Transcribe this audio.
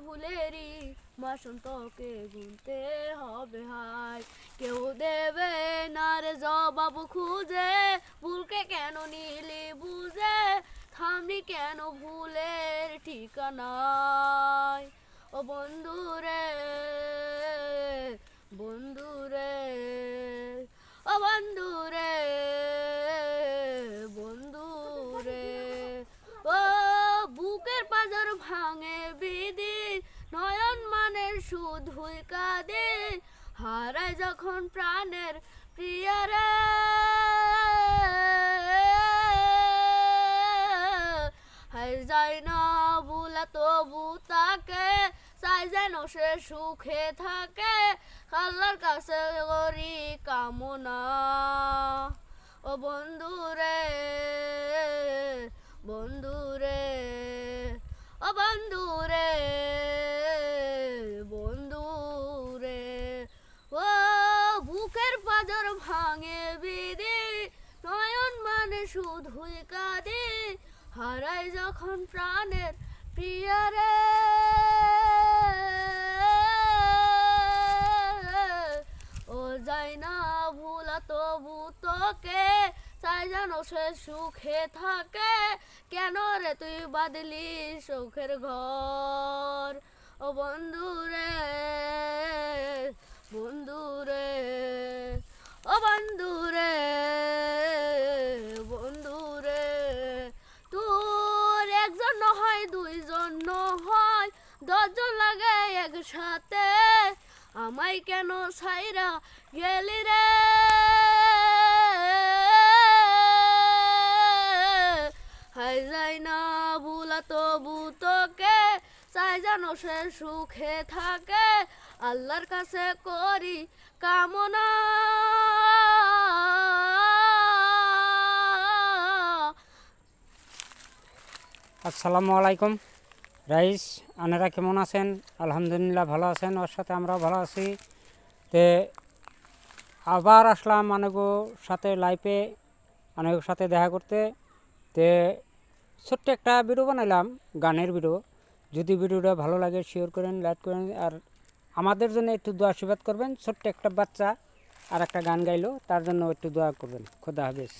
ভুলেরই মাসুম তোকে গুনতে হবে হায়। কেউ দেবে না রে জবাব খুঁজে, ভুলকে কেন নিলি বুঝে, থামলি কেন ভুলের ঠিকানায়। ও বন্ধুরে বন্ধুরে ও বন্ধুরে বন্ধুরে, ও বুকের পাঁজর ভাঙে বিধি, নয়ন মানের শুধুই কাঁদে, হারায় যখন প্রাণের প্রিয়ারে। হায় যায় না ভুলা তবু তাকে, চাই যেন সে সুখে থাকে, আল্লাহর কাছে করি কামনা। ও বন্ধুরে বন্ধুরে ও বন্ধুরে বন্ধুরে, ও বুকের পাঁজর ভাঙে বিধি, নয়ন মানে শুধুই কাঁদে, হারায় যখন প্রাণের প্রিয়ারে। ও যায় না ভুলা তবু তোকে, চাই যেন সে সুখে থাকে, কেন রে তুই বাঁধলি সুখের ঘর। ও বন্ধুরে বন্ধুরে ও বন্ধুরে বন্ধুরে, তোর একজন হয় দুইজন হয়, 10 জন লাগে একসাথে, আমায় কেন ছাইরা গেলি রে। হায় যায় না ভুলা তবু তোকে, চাই যেন সে সুখে থাকে, আল্লাহর কাছে করি কামনা। আসসালামু আলাইকুম রাইস, আনারা কেমন আছেন? আলহামদুলিল্লাহ ভালো আছেন, ওর সাথে আমরাও ভালো আছি। তে আবার আসলাম অনেকের সাথে লাইভে, অনেকের সাথে দেখা করতে। তে ছোট্ট একটা ভিডিও বানাইলাম, গানের ভিডিও। যদি ভিডিওটা ভালো লাগে শেয়ার করেন, লাইক করেন, আর আমাদের জন্য একটু দোয়া আশীর্বাদ করবেন। ছোট্ট একটা বাচ্চা আর একটা গান গাইলো, তার জন্য একটু দোয়া করবেন। খোদা হাফেজ।